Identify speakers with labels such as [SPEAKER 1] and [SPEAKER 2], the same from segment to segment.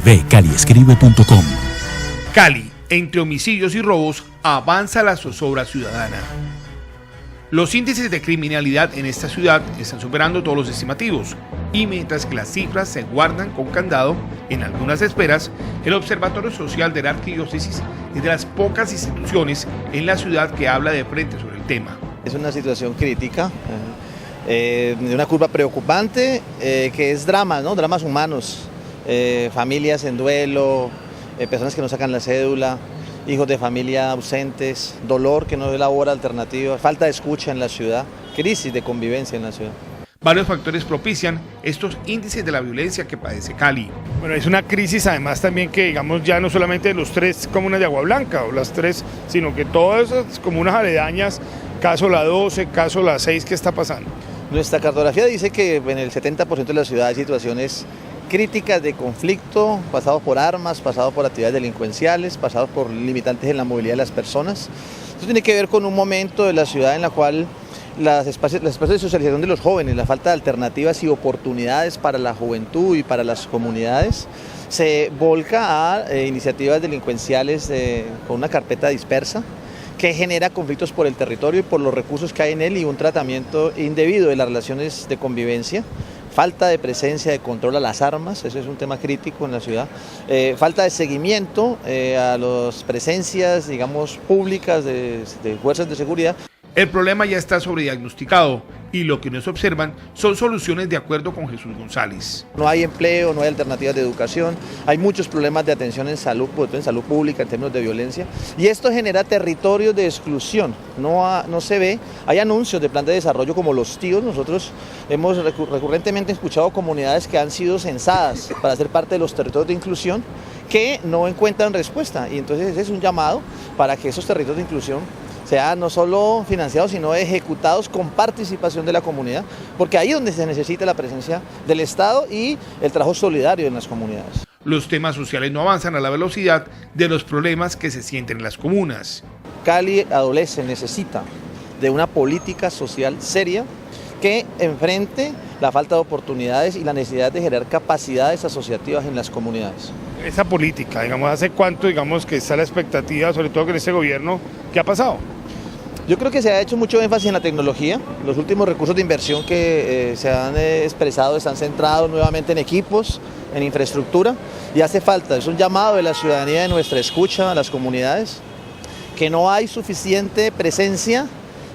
[SPEAKER 1] Ve caliescribe.com.
[SPEAKER 2] Cali, entre homicidios y robos, avanza la zozobra ciudadana. Los índices de criminalidad en esta ciudad están superando todos los estimativos, y mientras que las cifras se guardan con candado en algunas esferas, el Observatorio Social de la Arquidiócesis es de las pocas instituciones en la ciudad que habla de frente sobre el tema.
[SPEAKER 3] Es una situación crítica, de una curva preocupante, que es drama, ¿no? Dramas humanos, familias en duelo, personas que no sacan la cédula, hijos de familia ausentes, dolor que no elabora alternativas, falta de escucha en la ciudad, crisis de convivencia en la ciudad.
[SPEAKER 2] Varios factores propician estos índices de la violencia que padece Cali.
[SPEAKER 4] Bueno, es una crisis además también que, digamos, ya no solamente de los 3 comunas de Agua Blanca o las 3, sino que todas esas comunas aledañas, caso la 12, caso la 6, ¿qué está pasando?
[SPEAKER 3] Nuestra cartografía dice que en el 70% de la ciudad hay situaciones críticas de conflicto, pasados por armas, pasados por actividades delincuenciales, pasados por limitantes en la movilidad de las personas. Esto tiene que ver con un momento de la ciudad en la cual los espacios de socialización de los jóvenes, la falta de alternativas y oportunidades para la juventud y para las comunidades, se volca a iniciativas delincuenciales con una carpeta dispersa que genera conflictos por el territorio y por los recursos que hay en él y un tratamiento indebido de las relaciones de convivencia. Falta de presencia, de control a las armas, eso es un tema crítico en la ciudad. Falta de seguimiento a las presencias, digamos, públicas de fuerzas de seguridad.
[SPEAKER 2] El problema ya está sobrediagnosticado y lo que nos observan son soluciones de acuerdo con Jesús González.
[SPEAKER 3] No hay empleo, no hay alternativas de educación, hay muchos problemas de atención en salud pública, en términos de violencia, y esto genera territorios de exclusión. No se ve, hay anuncios de plan de desarrollo como los tíos, nosotros hemos recurrentemente escuchado comunidades que han sido censadas para ser parte de los territorios de inclusión que no encuentran respuesta, y entonces es un llamado para que esos territorios de inclusión sean no solo financiados, sino ejecutados con participación de la comunidad, porque ahí es donde se necesita la presencia del Estado y el trabajo solidario en las comunidades.
[SPEAKER 2] Los temas sociales no avanzan a la velocidad de los problemas que se sienten en las comunas.
[SPEAKER 3] Cali adolece, necesita de una política social seria que enfrente la falta de oportunidades y la necesidad de generar capacidades asociativas en las comunidades.
[SPEAKER 4] Esa política, digamos, ¿hace cuánto, digamos, que está la expectativa, sobre todo con este gobierno, qué ha pasado?
[SPEAKER 3] Yo creo que se ha hecho mucho énfasis en la tecnología. Los últimos recursos de inversión que se han expresado están centrados nuevamente en equipos, en infraestructura, y hace falta, es un llamado de la ciudadanía, de nuestra escucha a las comunidades, que no hay suficiente presencia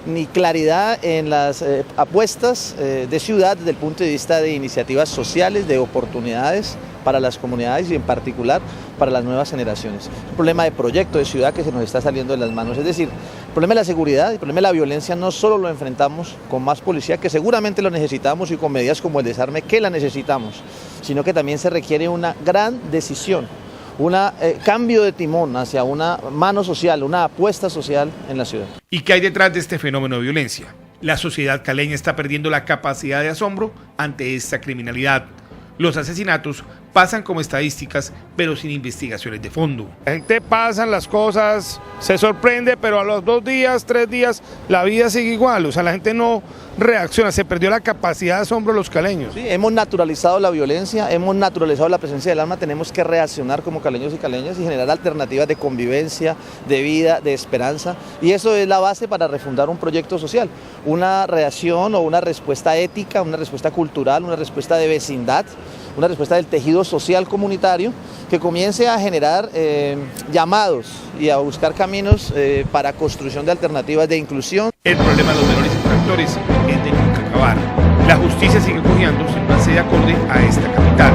[SPEAKER 3] ni claridad en las apuestas de ciudad desde el punto de vista de iniciativas sociales, de oportunidades para las comunidades y en particular para las nuevas generaciones. Un problema de proyecto de ciudad que se nos está saliendo de las manos, es decir, el problema de la seguridad, el problema de la violencia no solo lo enfrentamos con más policía, que seguramente lo necesitamos, y con medidas como el desarme, que la necesitamos, sino que también se requiere una gran decisión, un cambio de timón hacia una mano social, una apuesta social en la ciudad.
[SPEAKER 2] ¿Y qué hay detrás de este fenómeno de violencia? La sociedad caleña está perdiendo la capacidad de asombro ante esta criminalidad. Los asesinatos pasan como estadísticas, pero sin investigaciones de fondo.
[SPEAKER 4] La gente pasan las cosas, se sorprende, pero a los 2 días, 3 días, la vida sigue igual. O sea, la gente no reacciona, se perdió la capacidad de asombro de los caleños.
[SPEAKER 3] Sí, hemos naturalizado la violencia, hemos naturalizado la presencia del arma, tenemos que reaccionar como caleños y caleñas y generar alternativas de convivencia, de vida, de esperanza, y eso es la base para refundar un proyecto social, una reacción o una respuesta ética, una respuesta cultural, una respuesta de vecindad, una respuesta del tejido social comunitario que comience a generar llamados y a buscar caminos para construcción de alternativas de inclusión.
[SPEAKER 2] El problema de los menores infractores es de nunca acabar. La justicia sigue cojeando sin una sede acorde a esta capital.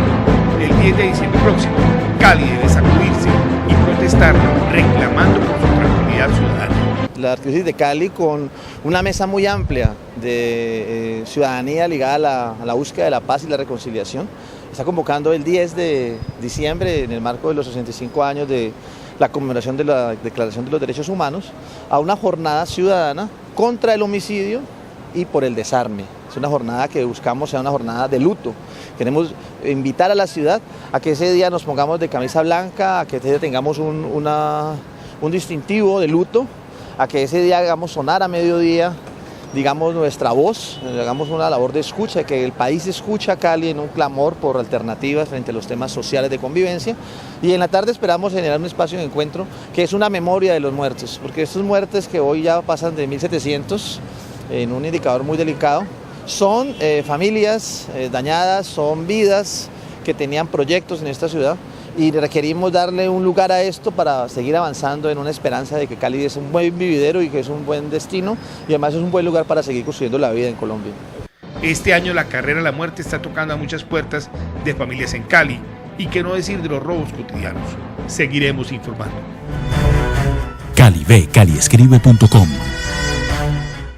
[SPEAKER 2] El 10 de diciembre próximo, Cali debe sacudirse y protestar reclamando por su tranquilidad ciudadana.
[SPEAKER 3] La Arquidiócesis de Cali, con una mesa muy amplia de ciudadanía ligada a la búsqueda de la paz y la reconciliación, está convocando el 10 de diciembre, en el marco de los 65 años de la conmemoración de la Declaración de los Derechos Humanos, a una jornada ciudadana contra el homicidio y por el desarme. Es una jornada que buscamos sea una jornada de luto. Queremos invitar a la ciudad a que ese día nos pongamos de camisa blanca, a que ese día tengamos un distintivo de luto, a que ese día hagamos sonar a mediodía digamos, nuestra voz, hagamos una labor de escucha, que el país escucha a Cali en un clamor por alternativas frente a los temas sociales de convivencia. Y en la tarde esperamos generar un espacio de encuentro que es una memoria de los muertos, porque estas muertes que hoy ya pasan de 1.700 en un indicador muy delicado, son familias dañadas, son vidas que tenían proyectos en esta ciudad y requerimos darle un lugar a esto para seguir avanzando en una esperanza de que Cali es un buen vividero y que es un buen destino y además es un buen lugar para seguir construyendo la vida en Colombia.
[SPEAKER 2] Este año la carrera a la muerte está tocando a muchas puertas de familias en Cali y qué no decir de los robos cotidianos. Seguiremos informando.
[SPEAKER 1] Cali ve, caliescribe.com